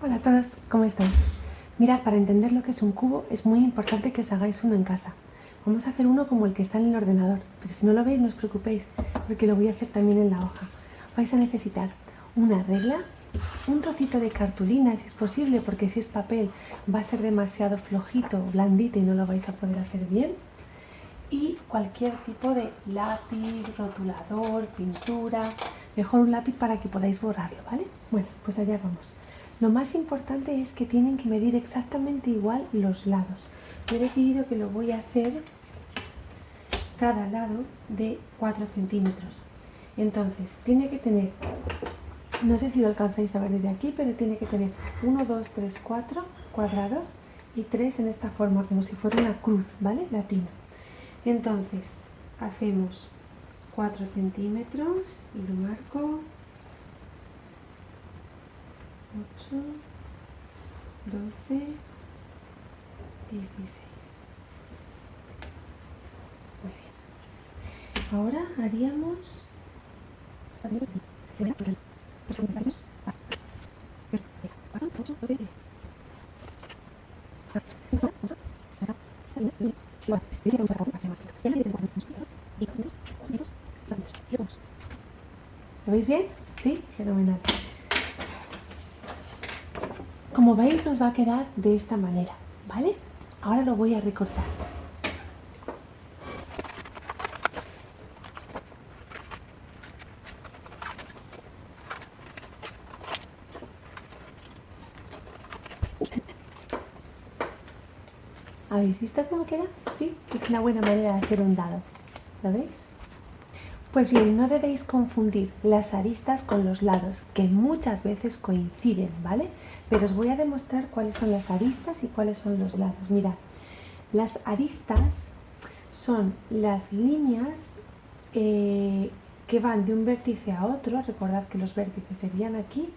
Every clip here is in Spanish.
Hola a todos, ¿cómo estáis? Mirad, para entender lo que es un cubo es muy importante que os hagáis uno en casa. Vamos a hacer uno como el que está en el ordenador, pero si no lo veis no os preocupéis, porque lo voy a hacer también en la hoja. Vais a necesitar una regla, un trocito de cartulina si es posible, porque si es papel va a ser demasiado flojito, blandito y no lo vais a poder hacer bien. Y cualquier tipo de lápiz, rotulador, pintura, mejor un lápiz para que podáis borrarlo, ¿vale? Bueno, pues allá vamos. Lo más importante es que tienen que medir exactamente igual los lados. Yo he decidido que lo voy a hacer cada lado de 4 centímetros. Entonces, tiene que tener, no sé si lo alcanzáis a ver desde aquí, pero tiene que tener 1, 2, 3, 4 cuadrados y 3 en esta forma, como si fuera una cruz, ¿vale? Latina. Entonces, hacemos 4 centímetros y lo marco. 8, 12, 16. Muy bien. Ahora haríamos... ¿Lo veis bien? Sí, fenomenal. Como veis nos va a quedar de esta manera, ¿vale? Ahora lo voy a recortar. ¿Habéis visto cómo queda? Sí, es una buena manera de hacer un dado. ¿Lo veis? Pues bien, no debéis confundir las aristas con los lados, que muchas veces coinciden, ¿vale? Pero os voy a demostrar cuáles son las aristas y cuáles son los lados. Mirad, las aristas son las líneas que van de un vértice a otro, recordad que los vértices serían aquí,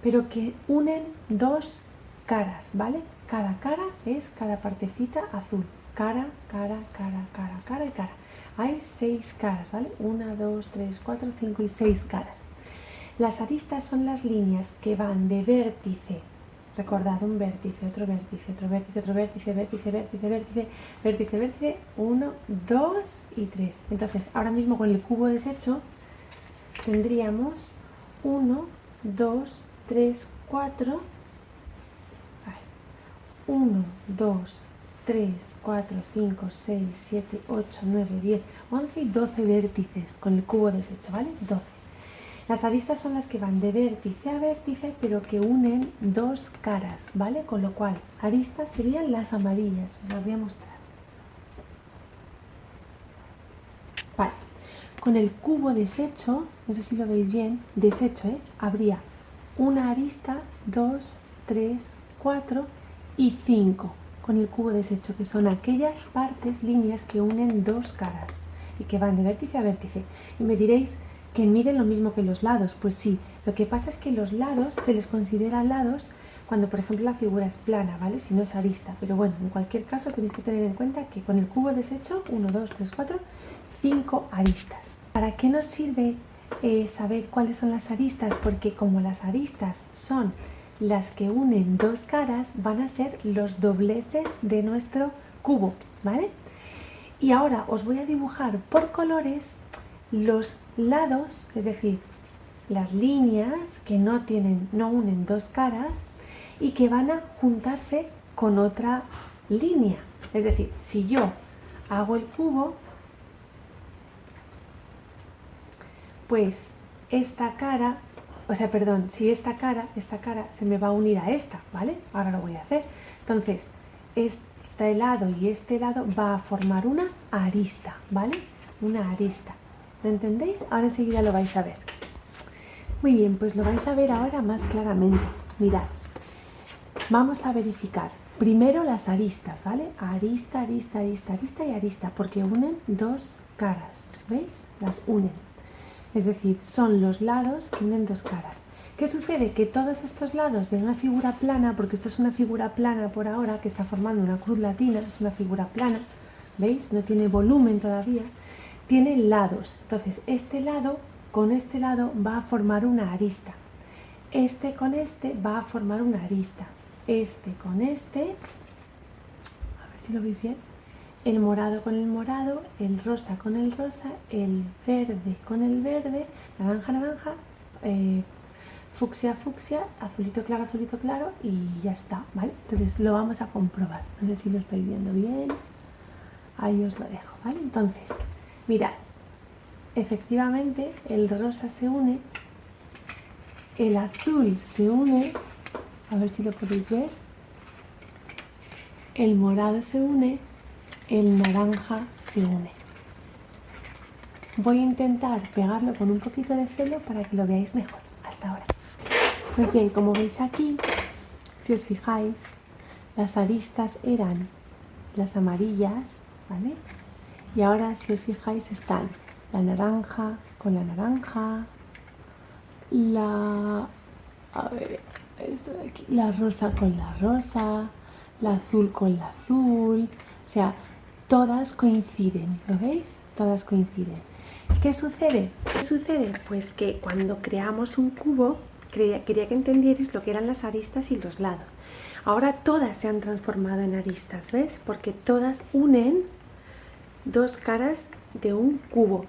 pero que unen dos caras, ¿vale? Cada cara es cada partecita azul. Cara, cara, cara, cara, cara y cara. Hay 6 caras, ¿vale? 1, 2, 3, 4, 5 y 6 caras. Las aristas son las líneas que van de vértice. Recordad, un vértice, otro vértice, otro vértice, otro vértice, vértice, vértice, vértice, vértice, vértice, 1, 2 y 3. Entonces, ahora mismo con el cubo deshecho tendríamos 1, 2, 3, 4, 1, 2, 3, 4, 5, 6, 7, 8, 9, 10, 11 y 12 vértices con el cubo deshecho, ¿vale? 12. Las aristas son las que van de vértice a vértice, pero que unen dos caras, ¿vale? Con lo cual, aristas serían las amarillas, os las voy a mostrar. Vale, con el cubo deshecho, no sé si lo veis bien, deshecho, habría una arista, 2, 3, 4 y 5 con el cubo deshecho, que son aquellas partes, líneas que unen dos caras y que van de vértice a vértice. Y me diréis que miden lo mismo que los lados. Pues sí, lo que pasa es que los lados se les considera lados cuando, por ejemplo, la figura es plana, ¿vale? Si no es arista. Pero bueno, en cualquier caso tenéis que tener en cuenta que con el cubo deshecho, 1, 2, 3, 4, 5 aristas. ¿Para qué nos sirve saber cuáles son las aristas? Porque como las aristas son las que unen dos caras, van a ser los dobleces de nuestro cubo, ¿vale? Y ahora os voy a dibujar por colores los lados, es decir, las líneas que no unen dos caras y que van a juntarse con otra línea. Es decir, si yo hago el cubo, pues esta cara, si esta cara se me va a unir a esta, ¿vale? Ahora lo voy a hacer. Entonces, este lado y este lado va a formar una arista, ¿vale? Una arista. ¿Lo entendéis? Ahora enseguida lo vais a ver. Muy bien, pues lo vais a ver ahora más claramente. Mirad, vamos a verificar primero las aristas, ¿vale? Arista, arista, arista, arista y arista, porque unen dos caras, ¿veis? Las unen. Es decir, son los lados que unen dos caras. ¿Qué sucede? Que todos estos lados de una figura plana, porque esto es una figura plana por ahora, que está formando una cruz latina, es una figura plana, ¿veis? No tiene volumen todavía, tiene lados. Entonces, este lado con este lado va a formar una arista. este con este va a formar una arista. Este con este, a ver si lo veis bien, el morado con el morado, el rosa con el rosa, el verde con el verde, naranja, naranja, fucsia, fucsia, azulito claro y ya está, ¿vale? Entonces lo vamos a comprobar. No sé si lo estáis viendo bien. Ahí os lo dejo, ¿vale? Entonces, mirad, efectivamente el rosa se une, el azul se une, a ver si lo podéis ver, el morado se une, el naranja se une. Voy a intentar pegarlo con un poquito de celo para que lo veáis mejor. Hasta ahora. Pues bien, como veis aquí, si os fijáis, las aristas eran las amarillas, ¿vale? Y ahora, si os fijáis, están la naranja con la naranja, esta de aquí, la rosa con la rosa, la azul con la azul, o sea, todas coinciden, ¿lo veis? Todas coinciden. ¿Qué sucede? ¿Qué sucede? Pues que cuando creamos un cubo, quería que entendierais lo que eran las aristas y los lados. Ahora todas se han transformado en aristas, ¿ves? Porque todas unen dos caras de un cubo.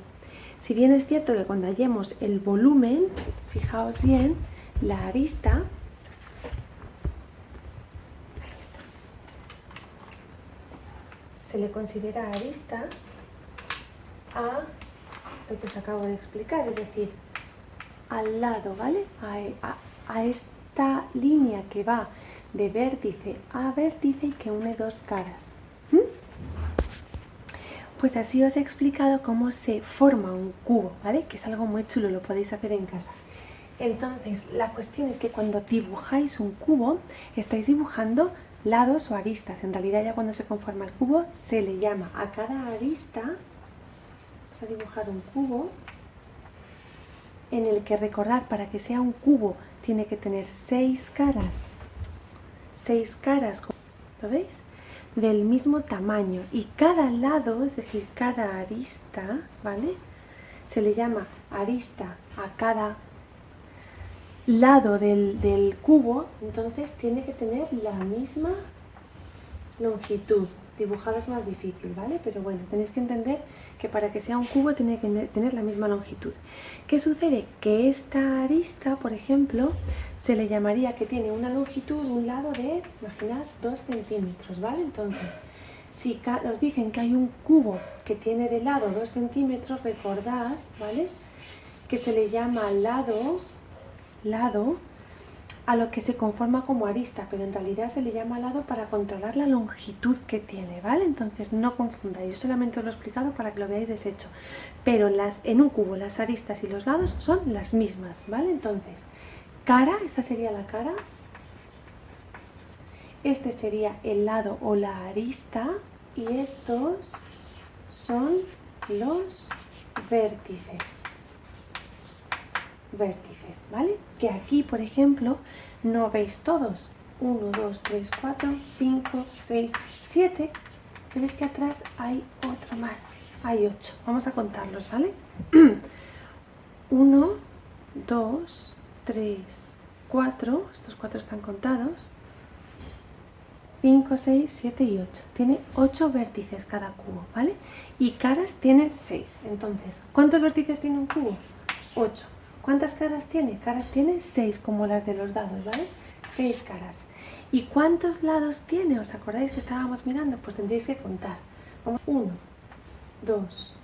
Si bien es cierto que cuando hallemos el volumen, fijaos bien, la arista, ahí está, se le considera arista a lo que os acabo de explicar, es decir, al lado, ¿vale? A esta línea que va de vértice a vértice y que une dos caras. Pues así os he explicado cómo se forma un cubo, ¿vale? Que es algo muy chulo, lo podéis hacer en casa. Entonces, la cuestión es que cuando dibujáis un cubo, estáis dibujando lados o aristas. En realidad ya cuando se conforma el cubo, se le llama a cada arista, vamos a dibujar un cubo, en el que recordad, para que sea un cubo, tiene que tener 6 caras. 6 caras, ¿lo veis? Del mismo tamaño, y cada lado, es decir, cada arista, ¿vale? Se le llama arista a cada lado del cubo, entonces tiene que tener la misma longitud. Dibujado es más difícil, ¿vale? Pero bueno, tenéis que entender que para que sea un cubo tiene que tener la misma longitud. ¿Qué sucede? Que esta arista, por ejemplo, se le llamaría que tiene una longitud, un lado de, imaginad, 2 centímetros, ¿vale? Entonces, si os dicen que hay un cubo que tiene de lado 2 centímetros, recordad, ¿vale? Que se le llama lado a lo que se conforma como arista, pero en realidad se le llama lado para controlar la longitud que tiene, ¿vale? Entonces no confundáis, yo solamente os lo he explicado para que lo veáis deshecho, pero en un cubo las aristas y los lados son las mismas, ¿vale? Entonces, cara, esta sería la cara, este sería el lado o la arista, y estos son los vértices, ¿vale? Que aquí, por ejemplo, no veis todos, 1, 2, 3, 4, 5, 6, 7, pero es que atrás hay otro más, hay 8, vamos a contarlos, ¿vale? 1, 2, 3, 4, estos 4 están contados, 5, 6, 7 y 8. Tiene 8 vértices cada cubo, ¿vale? Y caras tiene 6. Entonces, ¿cuántos vértices tiene un cubo? 8. ¿Cuántas caras tiene? Caras tiene 6, como las de los dados, ¿vale? 6 caras. ¿Y cuántos lados tiene? ¿Os acordáis que estábamos mirando? Pues tendréis que contar. 1, 2,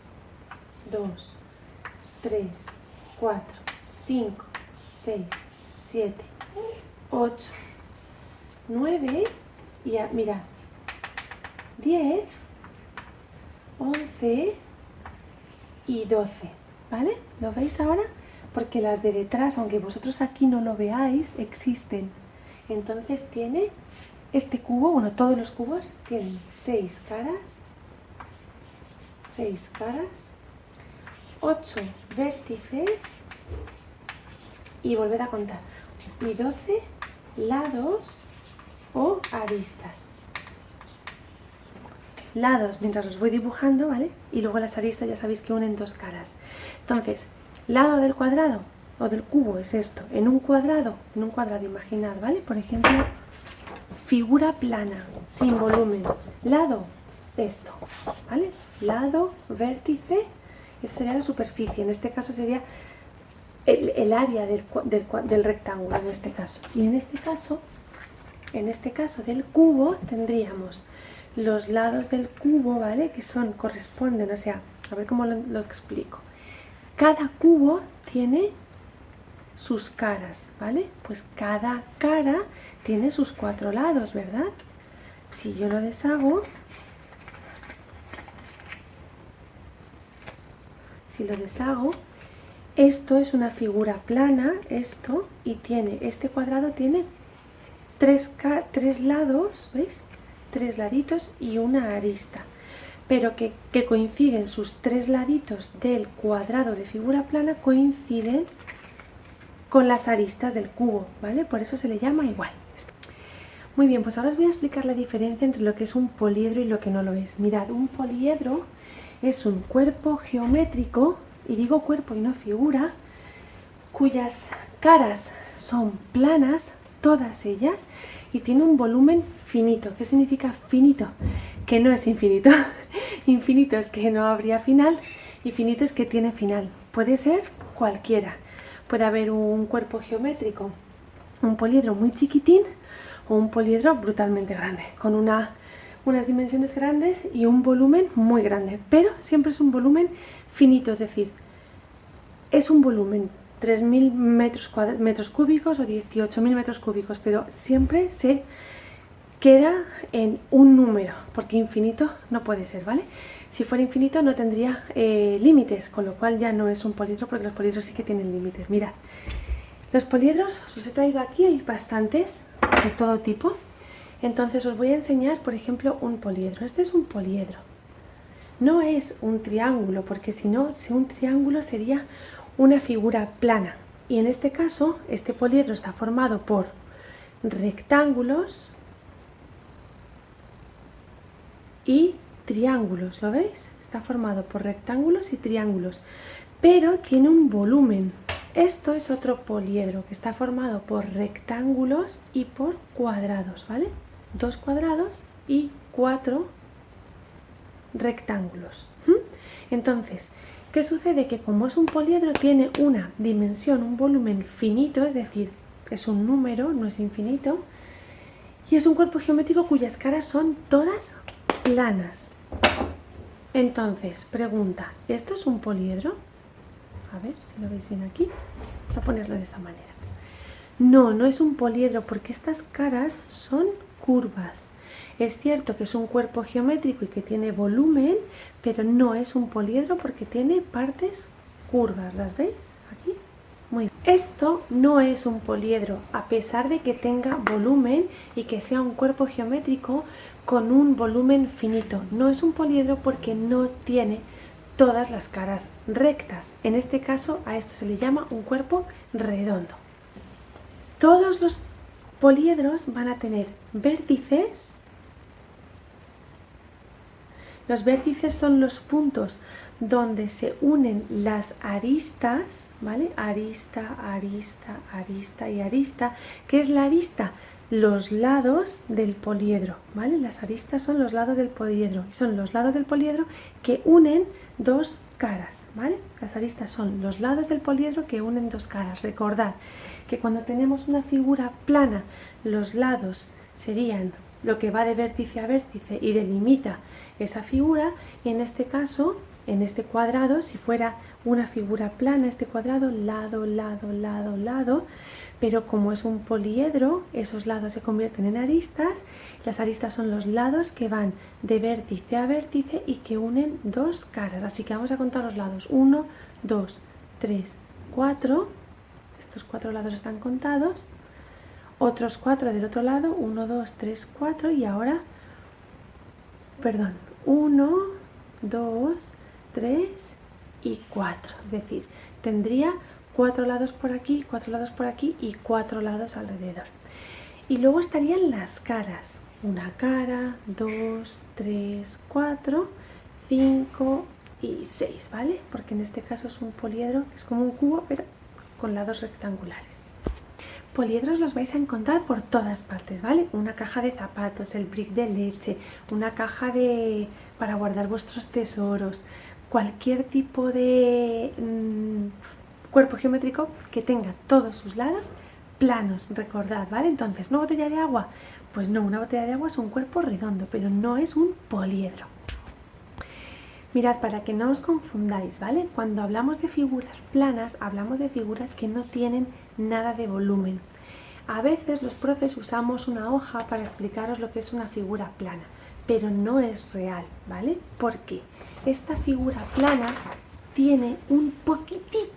3, 4, 5, 6, 7, 8, 9... Y mirad, 10, 11 y 12, ¿vale? ¿Lo veis ahora? Porque las de detrás, aunque vosotros aquí no lo veáis, existen. Entonces tiene este cubo, bueno, todos los cubos tienen 6 caras, 8 vértices y volver a contar, y 12 lados o aristas. Lados mientras los voy dibujando, ¿vale? Y luego las aristas ya sabéis que unen dos caras. Entonces, lado del cuadrado, o del cubo es esto. En un cuadrado, imaginad, ¿vale? Por ejemplo, figura plana, sin volumen. Lado, esto, ¿vale? Lado, vértice, esa sería la superficie. En este caso sería el área del rectángulo, en este caso. Y en este caso del cubo tendríamos los lados del cubo, ¿vale? Que corresponden, o sea, a ver cómo lo explico. Cada cubo tiene sus caras, ¿vale? Pues cada cara tiene sus 4 lados, ¿verdad? Si yo lo deshago, esto es una figura plana, esto, y este cuadrado tiene 3 lados, ¿veis? 3 laditos y una arista, pero que coinciden sus 3 laditos del cuadrado de figura plana, coinciden con las aristas del cubo, ¿vale? Por eso se le llama igual. Muy bien, pues ahora os voy a explicar la diferencia entre lo que es un poliedro y lo que no lo es. Mirad, un poliedro es un cuerpo geométrico, y digo cuerpo y no figura, cuyas caras son planas, todas ellas, y tiene un volumen finito. ¿Qué significa finito? Que no es infinito. Infinito es que no habría final, y finito es que tiene final. Puede ser cualquiera. Puede haber un cuerpo geométrico, un poliedro muy chiquitín, o un poliedro brutalmente grande, con unas dimensiones grandes y un volumen muy grande, pero siempre es un volumen finito, es decir, es un volumen 3.000 metros cúbicos o 18.000 metros cúbicos, pero siempre se queda en un número, porque infinito no puede ser, ¿vale? Si fuera infinito no tendría límites, con lo cual ya no es un poliedro, porque los poliedros sí que tienen límites. Mirad, los poliedros os he traído aquí, hay bastantes de todo tipo. Entonces os voy a enseñar, por ejemplo, un poliedro. Este es un poliedro. No es un triángulo, porque si no, un triángulo sería una figura plana. Y en este caso, este poliedro está formado por rectángulos y triángulos. ¿Lo veis? Está formado por rectángulos y triángulos, pero tiene un volumen. Esto es otro poliedro que está formado por rectángulos y por cuadrados, ¿vale? 2 cuadrados y 4 rectángulos. Entonces, ¿qué sucede? Que como es un poliedro, tiene una dimensión, un volumen finito, es decir, es un número, no es infinito, y es un cuerpo geométrico cuyas caras son todas planas. Entonces, pregunta, ¿esto es un poliedro? A ver si lo veis bien aquí. Vamos a ponerlo de esta manera. No, no es un poliedro, porque estas caras son curvas. Es cierto que es un cuerpo geométrico y que tiene volumen, pero no es un poliedro porque tiene partes curvas. ¿Las veis aquí? Muy bien. Esto no es un poliedro, a pesar de que tenga volumen y que sea un cuerpo geométrico con un volumen finito. No es un poliedro porque no tiene todas las caras rectas. En este caso, a esto se le llama un cuerpo redondo. Todos los poliedros van a tener vértices. Los vértices son los puntos donde se unen las aristas, ¿vale? Arista, arista, arista y arista. ¿Qué es la arista? Los lados del poliedro, ¿vale? Las aristas son los lados del poliedro. Son los lados del poliedro que unen dos caras, ¿vale? Las aristas son los lados del poliedro que unen dos caras. Recordad que cuando tenemos una figura plana, los lados serían lo que va de vértice a vértice y delimita esa figura, y en este caso, en este cuadrado, si fuera una figura plana, este cuadrado, lado, lado, lado, lado, pero como es un poliedro, esos lados se convierten en aristas. Las aristas son los lados que van de vértice a vértice y que unen dos caras. Así que vamos a contar los lados. 1, 2, 3, 4. Estos 4 lados están contados. Otros 4 del otro lado. 1, 2, 3, 4. Y ahora, perdón, 1, 2, 3 y 4. Es decir, tendría 4 lados por aquí, 4 lados por aquí y 4 lados alrededor. Y luego estarían las caras. Una cara, 2, 3, 4, 5 y 6, ¿vale? Porque en este caso es un poliedro que es como un cubo, pero con lados rectangulares. Poliedros los vais a encontrar por todas partes, ¿vale? Una caja de zapatos, el brick de leche, una caja para guardar vuestros tesoros, cualquier tipo de cuerpo geométrico que tenga todos sus lados planos, recordad, ¿vale? Entonces, ¿una botella de agua? Pues no, una botella de agua es un cuerpo redondo, pero no es un poliedro. Mirad, para que no os confundáis, ¿vale? Cuando hablamos de figuras planas, hablamos de figuras que no tienen nada de volumen. A veces los profes usamos una hoja para explicaros lo que es una figura plana, pero no es real, ¿vale? Porque esta figura plana tiene un poquitito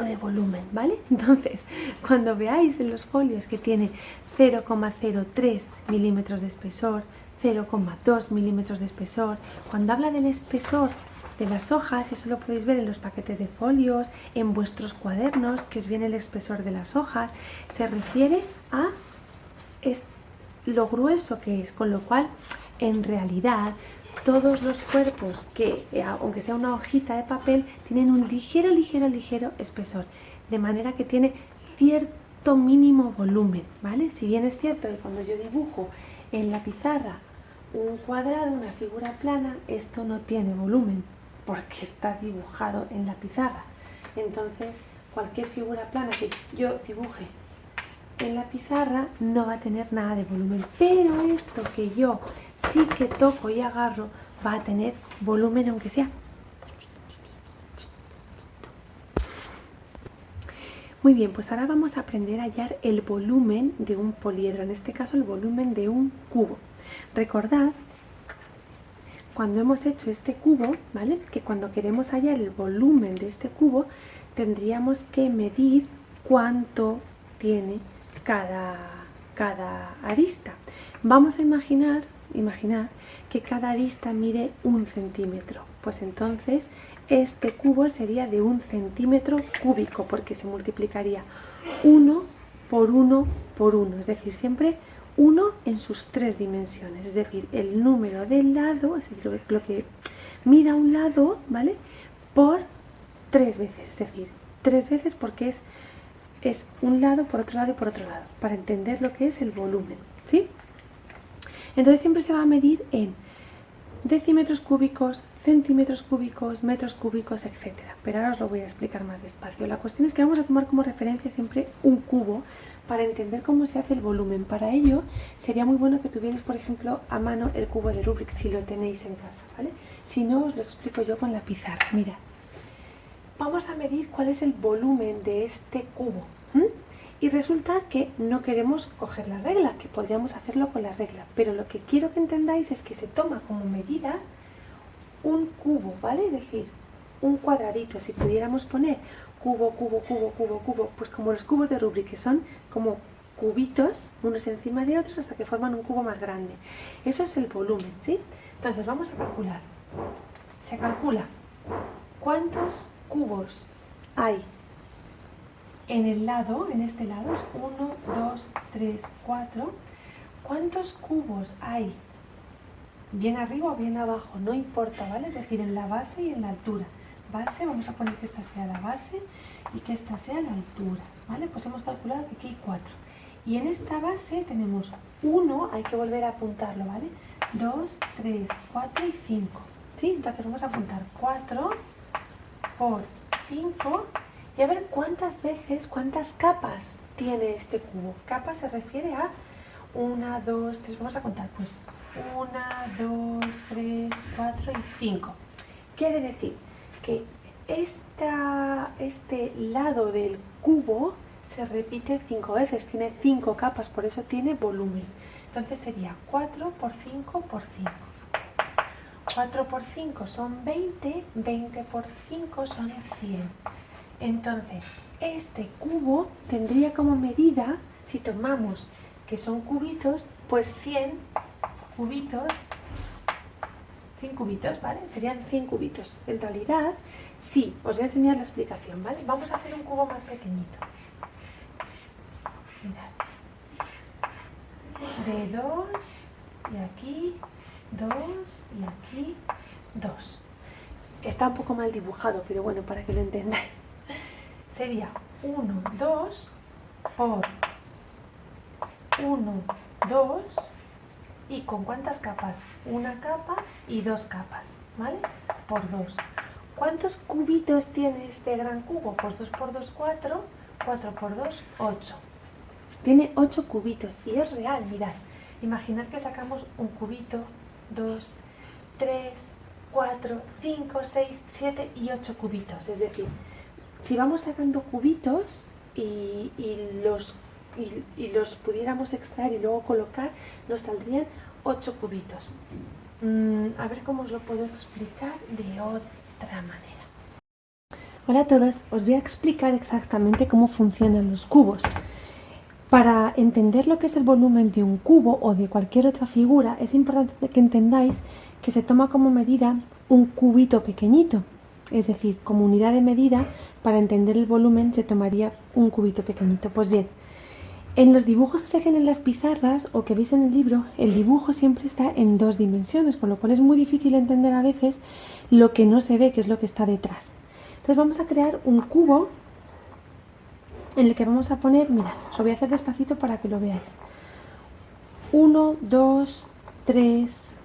de volumen, ¿vale? Entonces, cuando veáis en los folios que tiene 0,03 milímetros de espesor, 0,2 milímetros de espesor, cuando habla del espesor de las hojas, eso lo podéis ver en los paquetes de folios, en vuestros cuadernos, que os viene el espesor de las hojas, se refiere a lo grueso que es, con lo cual, en realidad, todos los cuerpos que, aunque sea una hojita de papel, tienen un ligero espesor, de manera que tiene cierto mínimo volumen, ¿vale? Si bien es cierto que cuando yo dibujo en la pizarra un cuadrado, una figura plana, esto no tiene volumen, porque está dibujado en la pizarra. Entonces, cualquier figura plana que yo dibuje en la pizarra no va a tener nada de volumen, pero esto que yo sí que toco y agarro va a tener volumen, aunque sea. Muy bien, pues ahora vamos a aprender a hallar el volumen de un poliedro, en este caso el volumen de un cubo. Recordad, cuando hemos hecho este cubo, ¿vale? Que cuando queremos hallar el volumen de este cubo, tendríamos que medir cuánto tiene cada arista. Vamos a imaginar que cada arista mide 1 centímetro. Pues entonces este cubo sería de 1 centímetro cúbico, porque se multiplicaría 1 por 1 por 1, es decir, siempre 1 en sus 3 dimensiones, es decir, el número del lado, es decir, lo que mida un lado, ¿vale? Por 3 veces, es decir, 3 veces porque es un lado por otro lado y por otro lado, para entender lo que es el volumen, ¿sí? Entonces siempre se va a medir en decímetros cúbicos, centímetros cúbicos, metros cúbicos, etc. Pero ahora os lo voy a explicar más despacio. La cuestión es que vamos a tomar como referencia siempre un cubo para entender cómo se hace el volumen. Para ello sería muy bueno que tuvierais, por ejemplo, a mano el cubo de Rubik, si lo tenéis en casa, ¿vale? Si no, os lo explico yo con la pizarra. Mirad, vamos a medir cuál es el volumen de este cubo. Y resulta que no queremos coger la regla, que podríamos hacerlo con la regla, pero lo que quiero que entendáis es que se toma como medida un cubo, ¿vale? Es decir, un cuadradito. Si pudiéramos poner cubo, cubo, cubo, cubo, cubo, pues como los cubos de Rubik, que son como cubitos unos encima de otros hasta que forman un cubo más grande. Eso es el volumen, ¿sí? Entonces vamos a calcular. Se calcula cuántos cubos hay en este lado, es 1, 2, 3, 4. ¿Cuántos cubos hay bien arriba o bien abajo? No importa, ¿vale? Es decir, en la base y en la altura. Base, vamos a poner que esta sea la base y que esta sea la altura, ¿vale? Pues hemos calculado que aquí hay 4. Y en esta base tenemos 1, hay que volver a apuntarlo, ¿vale? 2, 3, 4 y 5, ¿sí? Entonces vamos a apuntar 4 por 5 y a ver cuántas capas tiene este cubo. Capa se refiere a 1, 2, 3, vamos a contar, pues 1, 2, 3, 4 y 5. Quiere decir que este lado del cubo se repite 5 veces, tiene 5 capas, por eso tiene volumen. Entonces sería 4 por 5 por 5. 4 por 5 son 20, 20 por 5 son 100. Entonces, este cubo tendría como medida, si tomamos que son cubitos, pues 100 cubitos, 100 cubitos, ¿vale? Serían 100 cubitos. En realidad, sí, os voy a enseñar la explicación, ¿vale? Vamos a hacer un cubo más pequeñito. Mirad. De 2, y aquí, 2, y aquí, 2. Está un poco mal dibujado, pero bueno, para que lo entendáis. sería 1, 2 por 1, 2 y ¿con cuántas capas? Una capa y dos capas, ¿vale? Por 2. ¿Cuántos cubitos tiene este gran cubo? Pues 2 por 2, 4, 4 por 2, 8. Tiene 8 cubitos y es real, mirad. Imaginad que sacamos un cubito, 2, 3, 4, 5, 6, 7 y 8 cubitos. Es decir, si vamos sacando cubitos y los pudiéramos extraer y luego colocar, nos saldrían 8 cubitos. A ver cómo os lo puedo explicar de otra manera. Hola a todos, os voy a explicar exactamente cómo funcionan los cubos. Para entender lo que es el volumen de un cubo o de cualquier otra figura, es importante que entendáis que se toma como medida un cubito pequeñito. Es decir, como unidad de medida, para entender el volumen se tomaría un cubito pequeñito. Pues bien, en los dibujos que se hacen en las pizarras o que veis en el libro, el dibujo siempre está en 2 dimensiones, con lo cual es muy difícil entender a veces lo que no se ve, que es lo que está detrás. Entonces vamos a crear un cubo en el que vamos a poner, mirad, os lo voy a hacer despacito para que lo veáis. 1, 2, 3,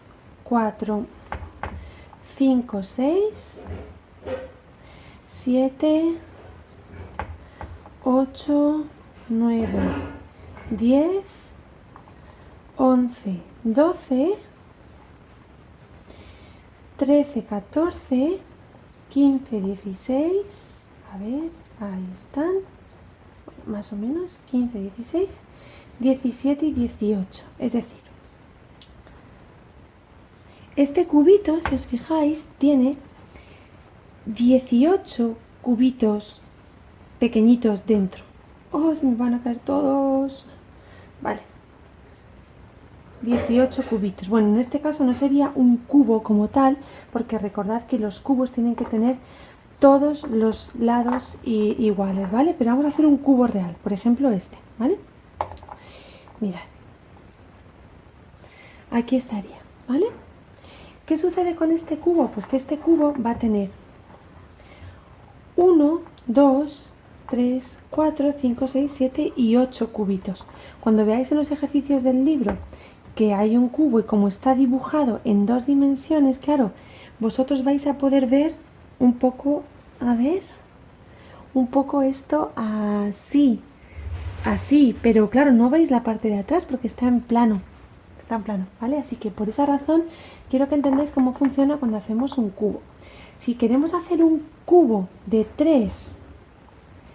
4, 5, 6, 7, 8, 9, 10, 11, 12, 13, 14, 15, 16, a ver, ahí están, más o menos, 15, 16, 17 y 18, es decir, este cubito, si os fijáis, tiene 18 cubitos pequeñitos dentro. ¡Oh, se me van a caer todos! Vale. 18 cubitos. Bueno, en este caso no sería un cubo como tal, porque recordad que los cubos tienen que tener todos los lados iguales, ¿vale? Pero vamos a hacer un cubo real, por ejemplo este, ¿vale? Mirad. Aquí estaría, ¿vale? ¿Qué sucede con este cubo? Pues que este cubo va a tener 1, 2, 3, 4, 5, 6, 7 y 8 cubitos. Cuando veáis en los ejercicios del libro que hay un cubo y como está dibujado en 2 dimensiones, claro, vosotros vais a poder ver un poco, a ver, un poco esto así, pero claro, no veis la parte de atrás porque está en plano, ¿vale? Así que por esa razón quiero que entendáis cómo funciona cuando hacemos un cubo. Si queremos hacer un cubo de 3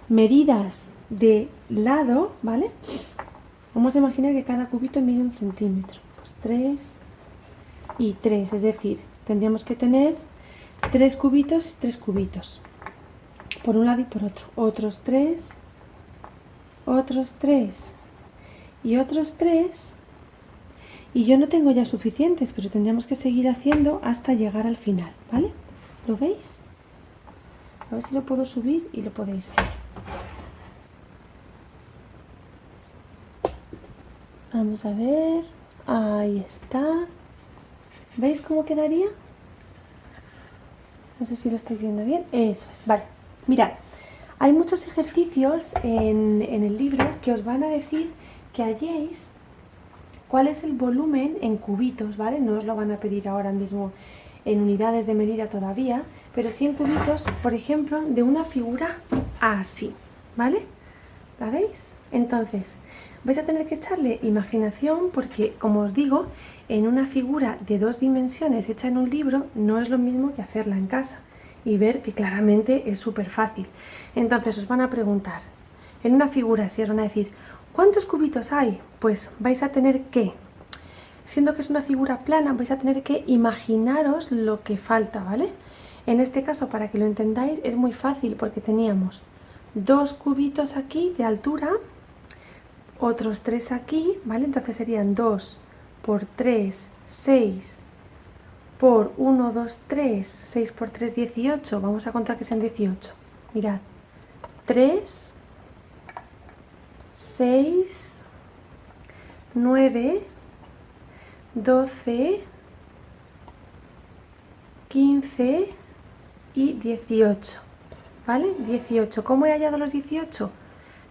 medidas de lado, ¿vale? Vamos a imaginar que cada cubito mide 1 centímetro. Pues 3 y 3, es decir, tendríamos que tener 3 cubitos y 3 cubitos. Por un lado y por otro. Otros 3, otros 3 y otros 3. Y yo no tengo ya suficientes, pero tendríamos que seguir haciendo hasta llegar al final, ¿vale? ¿Lo veis? A ver si lo puedo subir y lo podéis ver. Vamos a ver. Ahí está. ¿Veis cómo quedaría? No sé si lo estáis viendo bien. Eso es. Vale. Mirad. Hay muchos ejercicios en el libro que os van a decir que halléis cuál es el volumen en cubitos, ¿vale? No os lo van a pedir ahora mismo en unidades de medida todavía, pero sí en cubitos, por ejemplo, de una figura así, ¿vale? ¿La veis? Entonces, vais a tener que echarle imaginación porque, como os digo, en una figura de 2 dimensiones hecha en un libro no es lo mismo que hacerla en casa y ver que claramente es súper fácil. Entonces os van a preguntar, en una figura así os van a decir, ¿cuántos cubitos hay? Pues vais a tener que, siendo que es una figura plana, vais a tener que imaginaros lo que falta, ¿vale? En este caso, para que lo entendáis, es muy fácil porque teníamos 2 cubitos aquí de altura, otros 3 aquí, ¿vale? Entonces serían 2 por 3, 6 por 1, 2, 3, 6 por 3, 18. Vamos a contar que sean 18. Mirad, 3, 6, 9, 12, 15 y 18, ¿vale? 18. ¿Cómo he hallado los 18?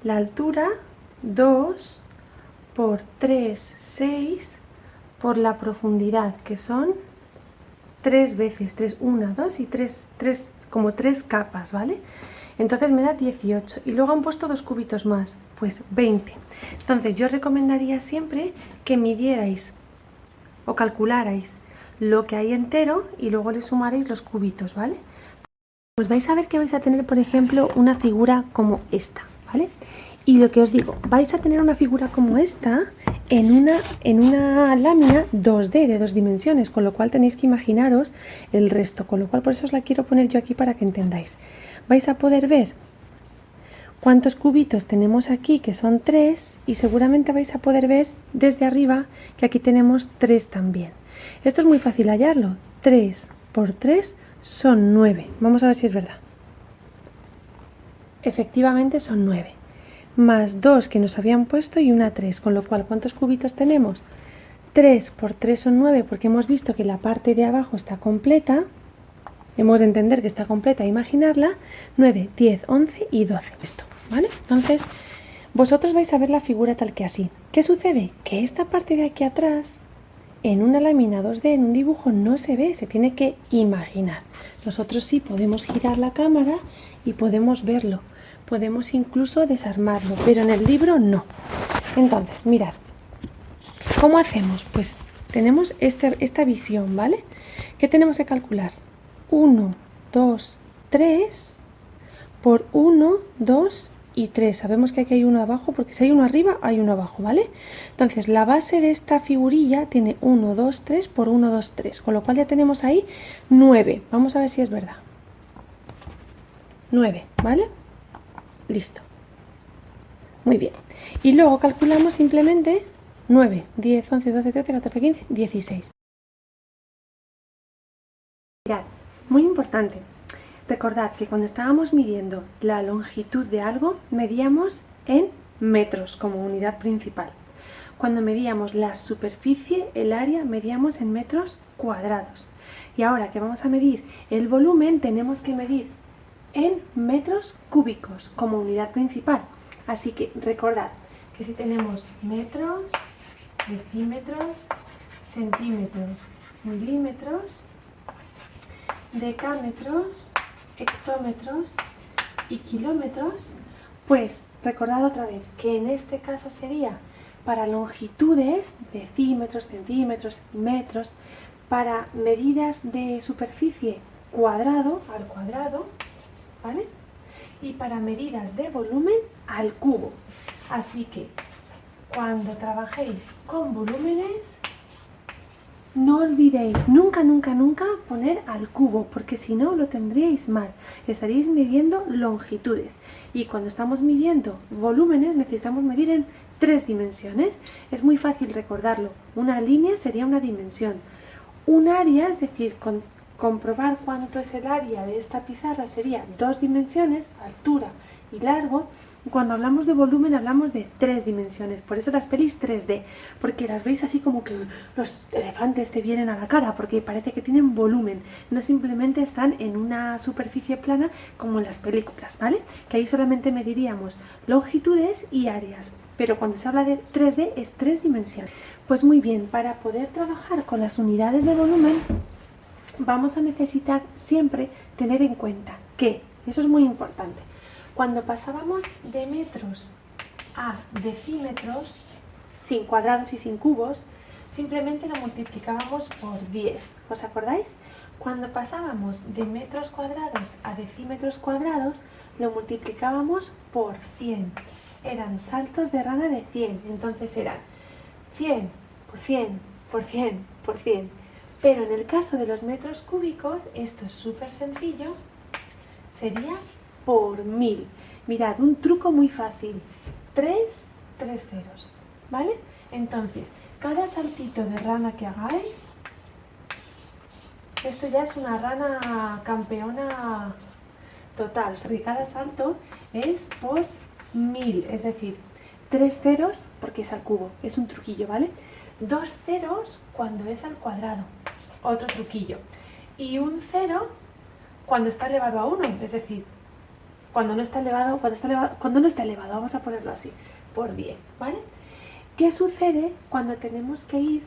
La altura, 2 por 3, 6 por la profundidad, que son 3 veces, 3, 1, 2 y 3, como 3 capas, ¿vale? Entonces me da 18 y luego han puesto 2 cubitos más, pues 20. Entonces yo recomendaría siempre que midierais o calcularais lo que hay entero y luego le sumaréis los cubitos, ¿vale? Pues vais a ver que vais a tener, por ejemplo, una figura como esta, ¿vale? Y lo que os digo, vais a tener una figura como esta en una lámina 2D de 2 dimensiones, con lo cual tenéis que imaginaros el resto, con lo cual por eso os la quiero poner yo aquí para que entendáis. Vais a poder ver cuántos cubitos tenemos aquí, que son 3, y seguramente vais a poder ver desde arriba que aquí tenemos 3 también. Esto es muy fácil hallarlo. 3 por 3 son 9. Vamos a ver si es verdad. Efectivamente son 9. Más 2 que nos habían puesto y una 3, con lo cual, ¿cuántos cubitos tenemos? 3 por 3 son 9, porque hemos visto que la parte de abajo está completa. Hemos de entender que está completa, imaginarla. 9, 10, 11 y 12. Esto, ¿vale? Entonces, vosotros vais a ver la figura tal que así. ¿Qué sucede? Que esta parte de aquí atrás, en una lámina 2D, en un dibujo, no se ve, se tiene que imaginar. Nosotros sí podemos girar la cámara y podemos verlo. Podemos incluso desarmarlo, pero en el libro no. Entonces, mirad, ¿cómo hacemos? Pues tenemos esta visión, ¿vale? ¿Qué tenemos que calcular? 1, 2, 3 por 1, 2 y 3. Sabemos que aquí hay uno abajo, porque si hay uno arriba, hay uno abajo, ¿vale? Entonces, la base de esta figurilla tiene 1, 2, 3 por 1, 2, 3. Con lo cual ya tenemos ahí 9. Vamos a ver si es verdad. 9, ¿vale? Listo. Muy bien. Y luego calculamos simplemente 9, 10, 11, 12, 13, 14, 15, 16. Mirad, muy importante. Recordad que cuando estábamos midiendo la longitud de algo, medíamos en metros como unidad principal. Cuando medíamos la superficie, el área, medíamos en metros cuadrados. Y ahora que vamos a medir el volumen, tenemos que medir en metros cúbicos como unidad principal. Así que recordad que si tenemos metros, decímetros, centímetros, milímetros, decámetros, hectómetros y kilómetros, pues recordad otra vez que en este caso sería para longitudes, decímetros, centímetros, metros, para medidas de superficie cuadrado al cuadrado, ¿vale? Y para medidas de volumen al cubo. Así que cuando trabajéis con volúmenes, no olvidéis nunca, nunca, nunca poner al cubo, porque si no lo tendríais mal. Estaríais midiendo longitudes. Y cuando estamos midiendo volúmenes, necesitamos medir en 3 dimensiones. Es muy fácil recordarlo. Una línea sería una dimensión. Un área, es decir, comprobar cuánto es el área de esta pizarra, sería 2 dimensiones, altura y largo. Y cuando hablamos de volumen hablamos de 3 dimensiones, por eso las pelis 3D, porque las veis así como que los elefantes te vienen a la cara, porque parece que tienen volumen, no simplemente están en una superficie plana como en las películas, ¿vale? Que ahí solamente mediríamos longitudes y áreas, pero cuando se habla de 3D es 3 dimensiones. Pues muy bien, para poder trabajar con las unidades de volumen vamos a necesitar siempre tener en cuenta que, eso es muy importante, cuando pasábamos de metros a decímetros, sin cuadrados y sin cubos, simplemente lo multiplicábamos por 10. ¿Os acordáis? Cuando pasábamos de metros cuadrados a decímetros cuadrados, lo multiplicábamos por 100. Eran saltos de rana de 100. Entonces eran 100 por 100 por 100 por 100. Pero en el caso de los metros cúbicos, esto es súper sencillo, sería por 1000. Mirad, un truco muy fácil. 3 ceros, ¿vale? Entonces, cada saltito de rana que hagáis, esto ya es una rana campeona total. Cada salto es por 1000, es decir, 3 ceros porque es al cubo, es un truquillo, ¿vale? 2 ceros cuando es al cuadrado, otro truquillo. Y un 0 cuando está elevado a 1, es decir, cuando no está elevado, cuando no está elevado, vamos a ponerlo así, por 10, ¿vale? ¿Qué sucede cuando tenemos que ir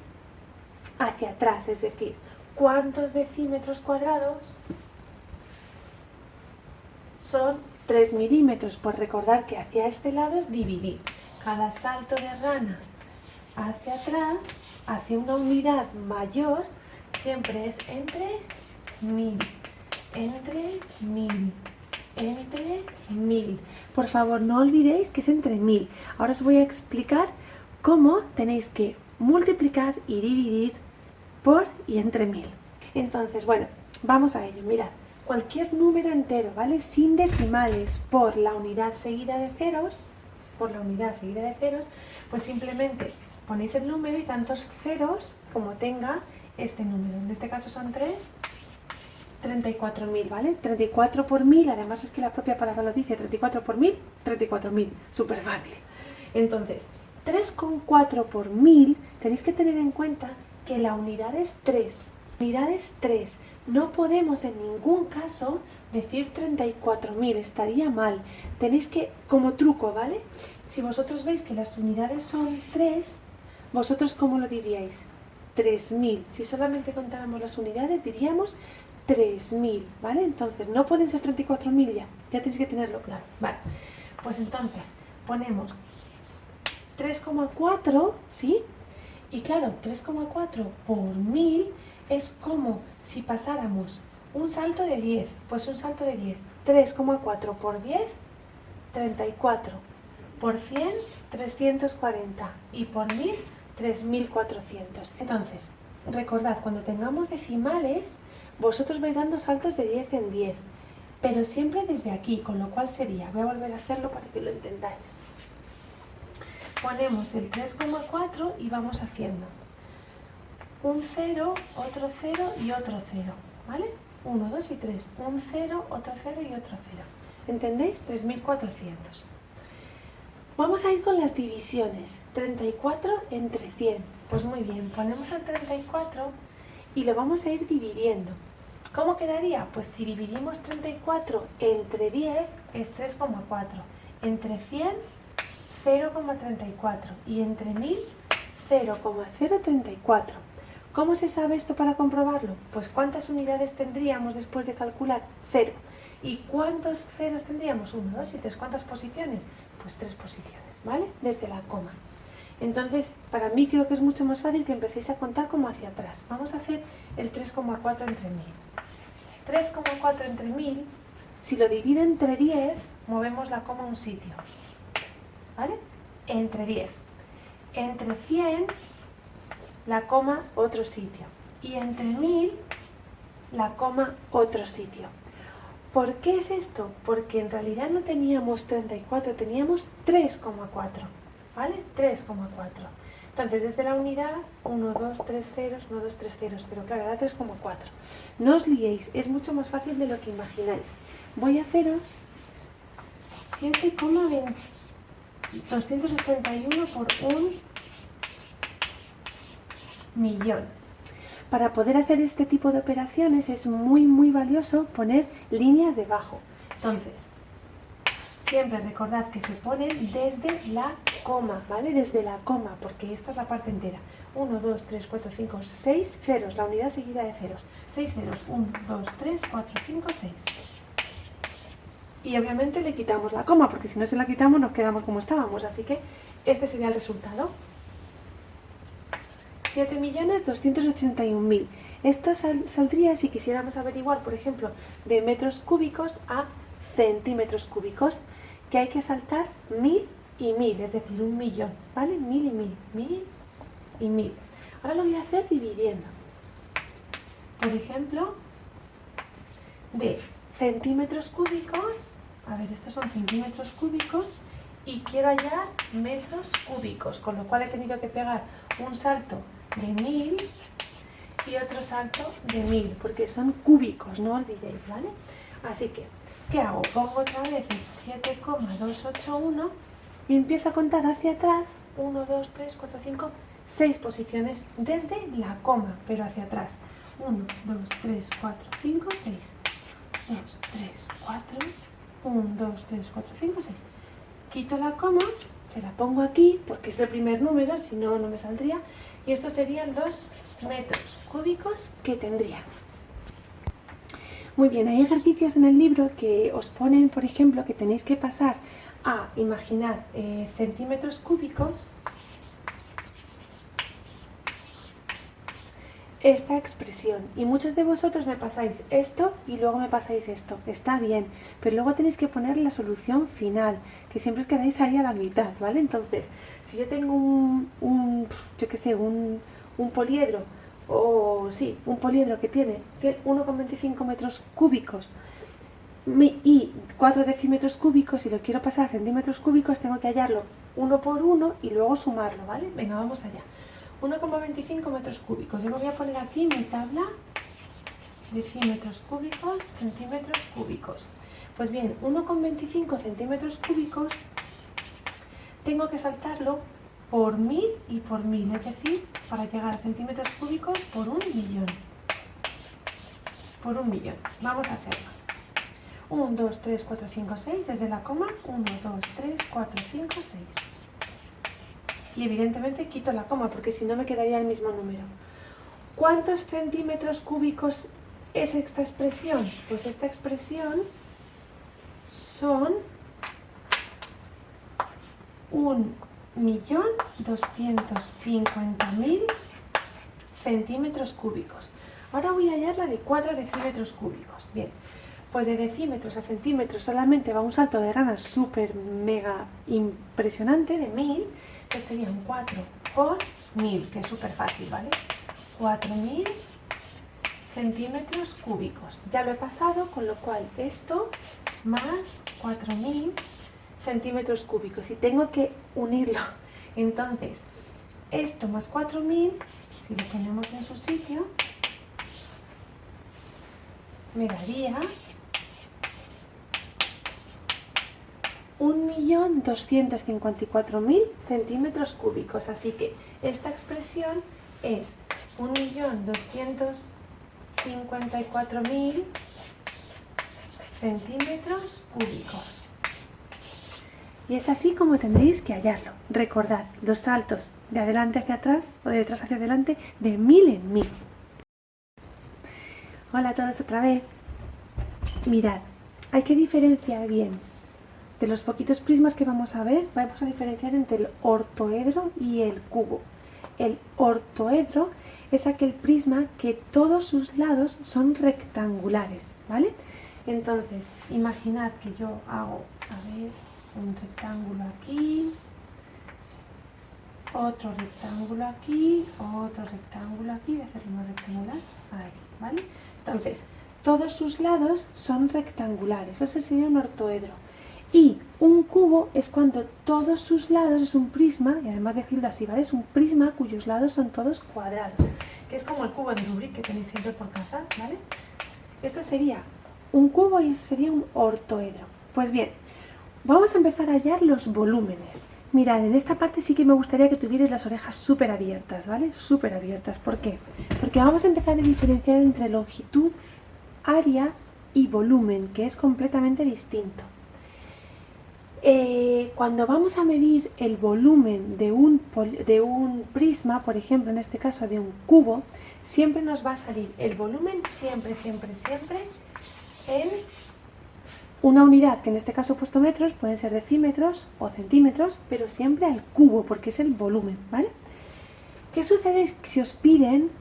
hacia atrás? Es decir, ¿cuántos decímetros cuadrados son 3 milímetros? Pues recordar que hacia este lado es dividir. Cada salto de rana hacia atrás, hacia una unidad mayor, siempre es entre 1000, entre 1000, entre 1000. Por favor, no olvidéis que es entre 1000. Ahora os voy a explicar cómo tenéis que multiplicar y dividir por y entre 1000. Entonces, bueno, vamos a ello. Mirad, cualquier número entero, ¿vale? Sin decimales, por la unidad seguida de ceros, pues simplemente ponéis el número y tantos ceros como tenga este número. En este caso son 34.000, ¿vale? 34 por 1000, además es que la propia palabra lo dice, 34 por 1000, 34.000, súper fácil. Entonces, 3,4 por 1000, tenéis que tener en cuenta que la unidad es 3. Unidad es 3. No podemos en ningún caso decir 34.000, estaría mal. Tenéis que, como truco, ¿vale? Si vosotros veis que las unidades son 3, ¿vosotros cómo lo diríais? 3.000. Si solamente contáramos las unidades, diríamos 3.000, ¿vale? Entonces, no pueden ser 34.000 ya tenéis que tenerlo claro. Vale, pues entonces ponemos 3,4, ¿sí? Y claro, 3,4 por 1000 es como si pasáramos un salto de 10, pues un salto de 10. 3,4 por 10, 34. Por 100, 340. Y por 1000, 3400. Entonces, recordad, cuando tengamos decimales, vosotros vais dando saltos de 10 en 10, pero siempre desde aquí, con lo cual sería, voy a volver a hacerlo para que lo entendáis. Ponemos el 3,4 y vamos haciendo un 0, otro 0 y otro 0, ¿vale? 1, 2 y 3, un 0, otro 0 y otro 0. ¿Entendéis? 3400. Vamos a ir con las divisiones. 34 entre 100. Pues muy bien, ponemos el 34 y lo vamos a ir dividiendo. ¿Cómo quedaría? Pues si dividimos 34 entre 10 es 3,4. Entre 100, 0,34. Y entre 1000, 0,034. ¿Cómo se sabe esto para comprobarlo? Pues ¿cuántas unidades tendríamos después de calcular? 0. ¿Y cuántos ceros tendríamos? 1, 2 y 3. ¿Cuántas posiciones? Pues 3 posiciones, ¿vale? Desde la coma. Entonces, para mí creo que es mucho más fácil que empecéis a contar como hacia atrás. Vamos a hacer el 3,4 entre 1000. 3,4 entre 1000, si lo divido entre 10, movemos la coma a un sitio, ¿vale? Entre 10. Entre 100, la coma otro sitio. Y entre 1000, la coma otro sitio. ¿Por qué es esto? Porque en realidad no teníamos 34, teníamos 3,4, ¿vale? 3,4. Entonces, desde la unidad, 1, 2, 3 ceros, 1, 2, 3 ceros, pero claro, da 3,4. No os liéis, es mucho más fácil de lo que imagináis. Voy a haceros 7,281 por 1.000.000. Para poder hacer este tipo de operaciones es muy valioso poner líneas debajo. Entonces, siempre recordad que se ponen desde la coma, ¿vale? Desde la coma, porque esta es la parte entera. 1, 2, 3, 4, 5, 6 ceros, la unidad seguida de ceros. 6 ceros, 1, 2, 3, 4, 5, 6. Y obviamente le quitamos la coma, porque si no se la quitamos nos quedamos como estábamos. Así que este sería el resultado. 7.281.000. Esto saldría si quisiéramos averiguar, por ejemplo, de metros cúbicos a centímetros cúbicos, que hay que saltar 1000 y 1000, es decir, 1.000.000, ¿vale? 1000 y 1000, 1000 y 1000. Ahora lo voy a hacer dividiendo. Por ejemplo, de centímetros cúbicos, a ver, estos son centímetros cúbicos, y quiero hallar metros cúbicos, con lo cual he tenido que pegar un salto de 1000 y otro salto de 1000, porque son cúbicos, no olvidéis, ¿vale? Así que, ¿qué hago? Pongo otra vez el 7,281 y empiezo a contar hacia atrás, 1, 2, 3, 4, 5, 6 posiciones desde la coma, pero hacia atrás. 1, 2, 3, 4, 5, 6. 2, 3, 4, 1, 2, 3, 4, 5, 6. Quito la coma, se la pongo aquí porque es el primer número, si no, no me saldría. Y estos serían los metros cúbicos que tendría. Muy bien, hay ejercicios en el libro que os ponen, por ejemplo, que tenéis que pasar a imaginar centímetros cúbicos esta expresión, y muchos de vosotros me pasáis esto y luego me pasáis esto, está bien, pero luego tenéis que poner la solución final, que siempre os quedáis ahí a la mitad, ¿vale? Entonces, si yo tengo yo qué sé, un poliedro, un poliedro que tiene 1,25 metros cúbicos y 4 decímetros cúbicos y lo quiero pasar a centímetros cúbicos, tengo que hallarlo uno por uno y luego sumarlo, ¿vale? Venga, vamos allá. 1,25 metros cúbicos. Yo me voy a poner aquí mi tabla, decímetros cúbicos, centímetros cúbicos. Pues bien, 1,25 centímetros cúbicos tengo que saltarlo por 1000 y por 1000, es decir, para llegar a centímetros cúbicos por 1.000.000. Por 1.000.000. Vamos a hacerlo. 1, 2, 3, 4, 5, 6, desde la coma, 1, 2, 3, 4, 5, 6. Y evidentemente quito la coma porque si no me quedaría el mismo número. ¿Cuántos centímetros cúbicos es esta expresión? Pues esta expresión son 1.250.000 centímetros cúbicos. Ahora voy a hallar la de 4 decímetros cúbicos. Bien, pues de decímetros a centímetros solamente va un salto de rana súper mega impresionante de 1000. Entonces serían 4 por 1000, que es súper fácil, ¿vale? 4.000 centímetros cúbicos. Ya lo he pasado, con lo cual esto más 4.000 centímetros cúbicos. Y tengo que unirlo. Entonces, esto más 4.000, si lo ponemos en su sitio, me daría 1.254.000 centímetros cúbicos. Así que esta expresión es 1.254.000 centímetros cúbicos. Y es así como tendréis que hallarlo. Recordad, los saltos de adelante hacia atrás o de atrás hacia adelante de 1000 en 1000. Hola a todos otra vez. Mirad, hay que diferenciar bien. De los poquitos prismas que vamos a ver, vamos a diferenciar entre el ortoedro y el cubo. El ortoedro es aquel prisma que todos sus lados son rectangulares, ¿vale? Entonces, imaginad que yo hago, un rectángulo aquí, otro rectángulo aquí, otro rectángulo aquí, voy a hacerlo más rectangular, ahí, ¿vale? Entonces, todos sus lados son rectangulares, ese sería un ortoedro. Y un cubo es cuando todos sus lados es un prisma, y además decirlo así, ¿vale? Es un prisma cuyos lados son todos cuadrados, que es como el cubo de Rubik que tenéis siempre por casa, ¿vale? Esto sería un cubo y esto sería un ortoedro. Pues bien, vamos a empezar a hallar los volúmenes. Mirad, en esta parte sí que me gustaría que tuvierais las orejas súper abiertas, ¿vale? Súper abiertas. ¿Por qué? Porque vamos a empezar a diferenciar entre longitud, área y volumen, que es completamente distinto. Cuando vamos a medir el volumen de un prisma, por ejemplo, en este caso de un cubo, siempre nos va a salir el volumen, siempre, en una unidad, que en este caso he puesto metros, pueden ser decímetros o centímetros, pero siempre al cubo, porque es el volumen, ¿vale? ¿Qué sucede si os piden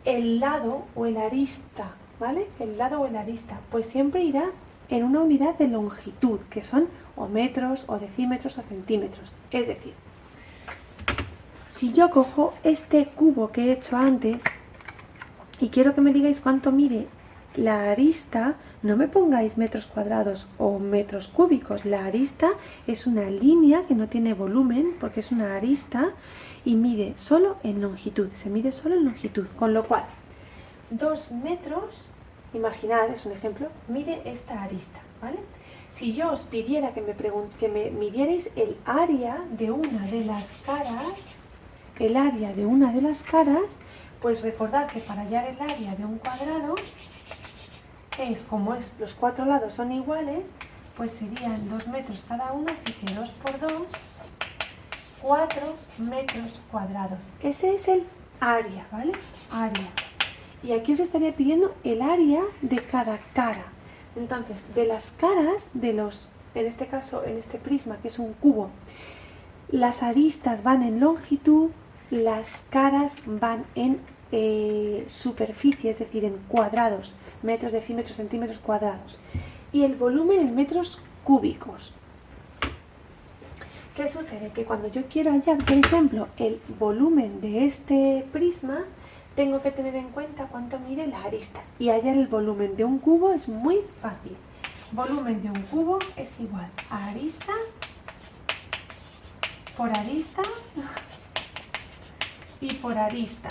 el lado o el arista, ¿vale? El lado o el arista, pues siempre irá en una unidad de longitud, que son o metros, o decímetros, o centímetros. Es decir, si yo cojo este cubo que he hecho antes y quiero que me digáis cuánto mide la arista, no me pongáis metros cuadrados o metros cúbicos. La arista es una línea que no tiene volumen porque es una arista y mide solo en longitud, se mide solo en longitud, con lo cual 2 metros, imaginad, es un ejemplo, mide esta arista, ¿vale? Si yo os pidiera que me midierais el área de una de las caras, pues recordad que para hallar el área de un cuadrado es como los 4 lados son iguales, pues serían 2 metros cada uno, así que 2 por 2, 4 metros cuadrados. Ese es el área, ¿vale? Área. Y aquí os estaría pidiendo el área de cada cara. Entonces, de las caras de los, en este caso, en este prisma, que es un cubo, las aristas van en longitud, las caras van en superficie, es decir, en cuadrados, metros, decímetros, centímetros cuadrados. Y el volumen en metros cúbicos. ¿Qué sucede? Que cuando yo quiero hallar, por ejemplo, el volumen de este prisma, tengo que tener en cuenta cuánto mide la arista. Y hallar el volumen de un cubo es muy fácil. Volumen de un cubo es igual a arista por arista y por arista.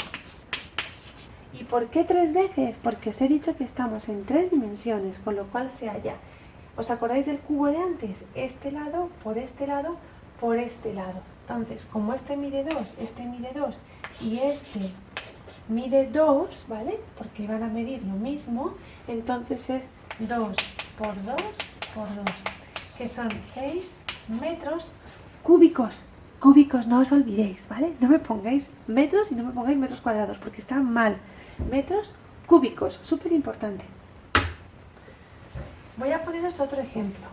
¿Y por qué 3 veces? Porque os he dicho que estamos en 3 dimensiones, con lo cual se halla. ¿Os acordáis del cubo de antes? Este lado, por este lado, por este lado. Entonces, como este mide 2 y este mide 2, ¿vale? Porque van a medir lo mismo, entonces es 2 por 2 por 2, que son 6 metros cúbicos. Cúbicos, no os olvidéis, ¿vale? No me pongáis metros y no me pongáis metros cuadrados, porque está mal. Metros cúbicos, súper importante. Voy a poneros otro ejemplo.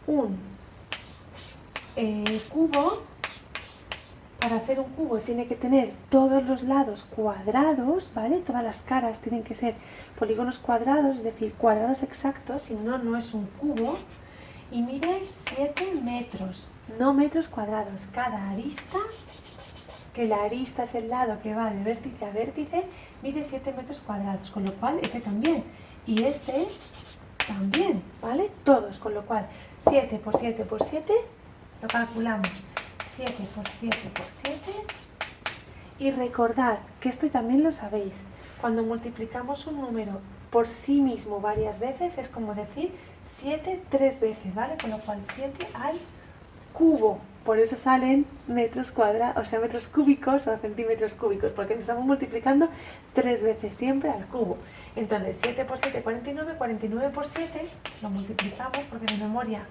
Un cubo, para ser un cubo tiene que tener todos los lados cuadrados, ¿vale? Todas las caras tienen que ser polígonos cuadrados, es decir, cuadrados exactos, si no, no es un cubo. Y mide 7 metros, no metros cuadrados. Cada arista, que la arista es el lado que va de vértice a vértice, mide 7 metros cuadrados, con lo cual este también. Y este también, ¿vale? Todos, con lo cual 7 por 7 por 7, lo calculamos, 7 por 7 por 7. Y recordad, que esto también lo sabéis, cuando multiplicamos un número por sí mismo varias veces, es como decir 7 3 veces, ¿vale? Con lo cual 7 al cubo. Por eso salen metros cuadrados, o sea, metros cúbicos o centímetros cúbicos, porque estamos multiplicando 3 veces siempre al cubo. Entonces, 7 por 7, 49, 49 por 7, lo multiplicamos porque de memoria,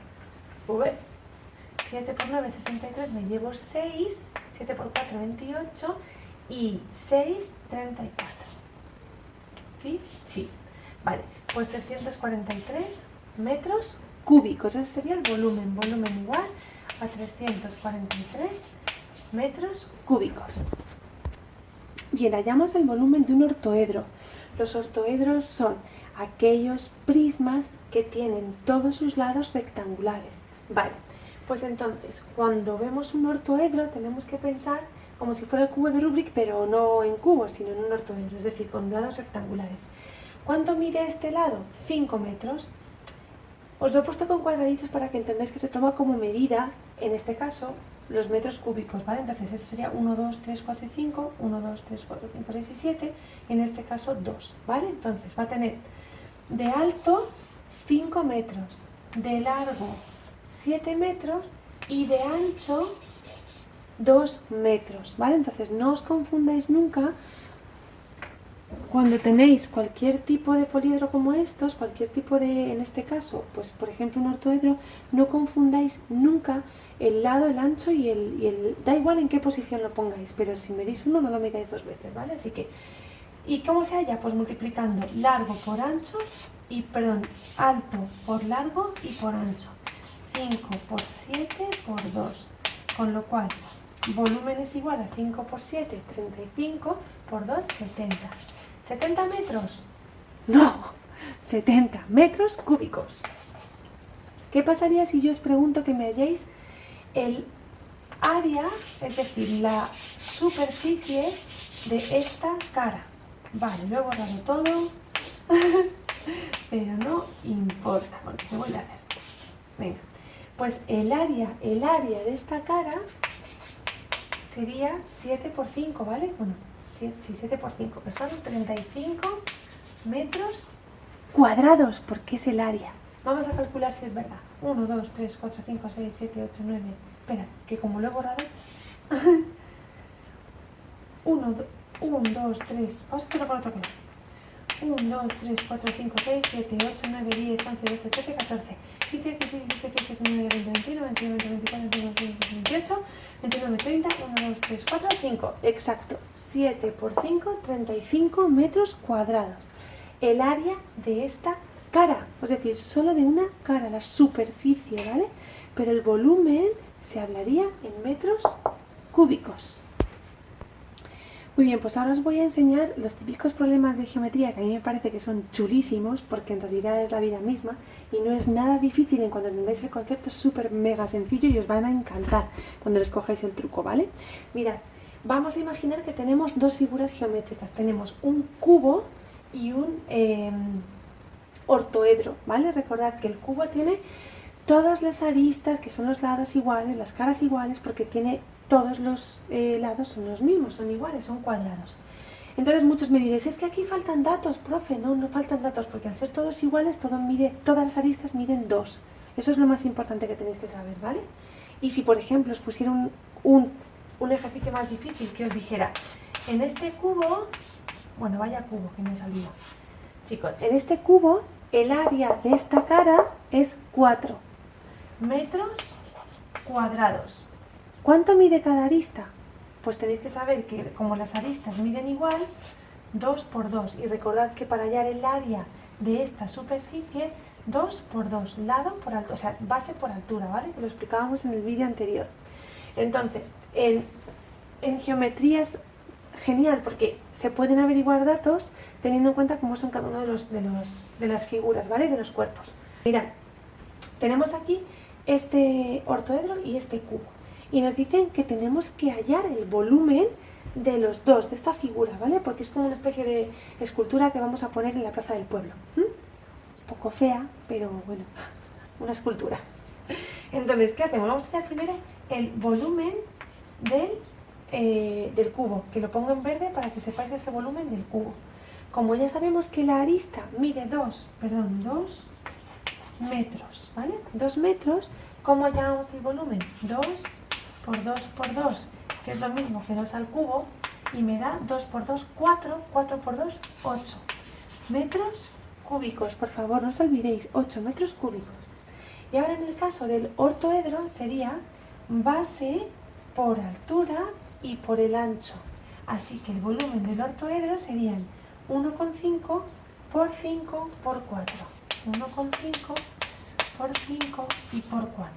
7 por 9, 63, me llevo 6, 7 por 4, 28 y 6, 34. ¿Sí? Sí. Vale, pues 343 metros cúbicos, ese sería el volumen, volumen igual a 343 metros cúbicos. Bien, hallamos el volumen de un ortoedro. Los ortoedros son aquellos prismas que tienen todos sus lados rectangulares. Vale, pues entonces, cuando vemos un ortoedro tenemos que pensar como si fuera el cubo de Rubik, pero no en cubo, sino en un ortoedro, es decir, con lados rectangulares. ¿Cuánto mide este lado? 5 metros. Os lo he puesto con cuadraditos para que entendáis que se toma como medida, en este caso, los metros cúbicos, ¿vale? Entonces, esto sería 1, 2, 3, 4 y 5, 1, 2, 3, 4, 5, 6 y 7, y en este caso 2, ¿vale? Entonces, va a tener de alto 5 metros, de largo 7 metros y de ancho 2 metros, ¿vale? Entonces, no os confundáis nunca. Cuando tenéis cualquier tipo de poliedro como estos, cualquier tipo de, en este caso, pues por ejemplo un ortoedro, no confundáis nunca el lado, el ancho y el da igual en qué posición lo pongáis, pero si medís uno no lo metáis 2 veces, ¿vale? Así que, ¿y cómo se halla? Pues multiplicando largo por ancho y, perdón, alto por largo y por ancho. 5 por 7 por 2, con lo cual volumen es igual a 5 por 7, 35, por 2, 70. ¿70 metros? No, 70 metros cúbicos. ¿Qué pasaría si yo os pregunto que me halléis el área, es decir, la superficie de esta cara? Vale, lo he borrado todo, pero no importa, porque se vuelve a hacer. Venga, pues el área de esta cara sería 7 por 5, ¿vale? Bueno, sí, 7 por 5, que son 35 metros cuadrados, porque es el área. Vamos a calcular si es verdad. 1, 2, 3, 4, 5, 6, 7, 8, 9. Espera, que como lo he borrado. 1, 2, 3. Vamos a hacerlo por otro color. 1, 2, 3, 4, 5, 6, 7, 8, 9, 10, 11, 12, 13, 14, 15, 16, 17, 18, 19, 20, 21, 22, 23, 24, 25, 28, 29, 30, 1, 2, 3, 4, 5. Exacto, 7 por 5, 35 metros cuadrados. El área de esta cara, es decir, solo de una cara, la superficie, ¿vale? Pero el volumen se hablaría en metros cúbicos. Muy bien, pues ahora os voy a enseñar los típicos problemas de geometría que a mí me parece que son chulísimos, porque en realidad es la vida misma y no es nada difícil. En cuanto entendáis el concepto es súper mega sencillo y os van a encantar cuando les cojáis el truco, ¿vale? Mirad, vamos a imaginar que tenemos dos figuras geométricas. Tenemos un cubo y un ortoedro, ¿vale? Recordad que el cubo tiene todas las aristas, que son los lados iguales, las caras iguales, porque tiene todos los lados son los mismos, son iguales, son cuadrados. Entonces muchos me diréis, es que aquí faltan datos, profe. No, no faltan datos, porque al ser todos iguales, todas las aristas miden 2. Eso es lo más importante que tenéis que saber, ¿vale? Y si, por ejemplo, os pusiera un ejercicio más difícil, que os dijera, en este cubo, bueno, vaya cubo que me salió. Chicos, en este cubo, el área de esta cara es 4 metros cuadrados. ¿Cuánto mide cada arista? Pues tenéis que saber que como las aristas miden igual, 2 por 2. Y recordad que para hallar el área de esta superficie, 2 por 2, lado por alto, o sea, base por altura, ¿vale? Que lo explicábamos en el vídeo anterior. Entonces, en geometría es genial porque se pueden averiguar datos teniendo en cuenta cómo son cada uno de las figuras, ¿vale? De los cuerpos. Mirad, tenemos aquí este ortoedro y este cubo. Y nos dicen que tenemos que hallar el volumen de los dos, de esta figura, ¿vale? Porque es como una especie de escultura que vamos a poner en la plaza del pueblo. Un poco fea, pero bueno, una escultura. Entonces, ¿qué hacemos? Vamos a hallar primero el volumen del cubo, que lo pongo en verde para que sepáis ese volumen del cubo. Como ya sabemos que la arista mide 2 metros, ¿vale? 2 metros, ¿cómo hallamos el volumen? 2 por 2 por 2, que es lo mismo que 2 al cubo, y me da 2 por 2, 4, 4 por 2, 8 metros cúbicos. Por favor, no os olvidéis, 8 metros cúbicos. Y ahora en el caso del ortoedro sería base por altura y por el ancho. Así que el volumen del ortoedro serían 1,5 por 5 por 4. 1,5 por 5 y por 4.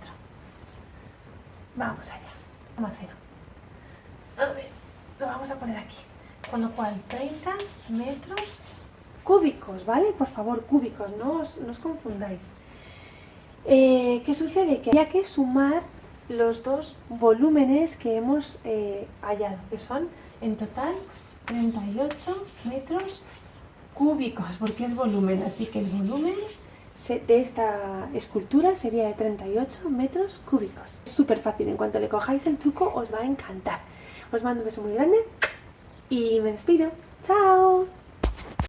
Vamos allá. Vamos a hacer. A ver, lo vamos a poner aquí. Con lo cual, 30 metros cúbicos, ¿vale? Por favor, cúbicos, no os confundáis. ¿Qué sucede? Que había que sumar los dos volúmenes que hemos hallado, que son en total 38 metros cúbicos, porque es volumen, así que el volumen de esta escultura sería de 38 metros cúbicos. Es súper fácil, en cuanto le cojáis el truco os va a encantar. Os mando un beso muy grande y me despido. ¡Chao!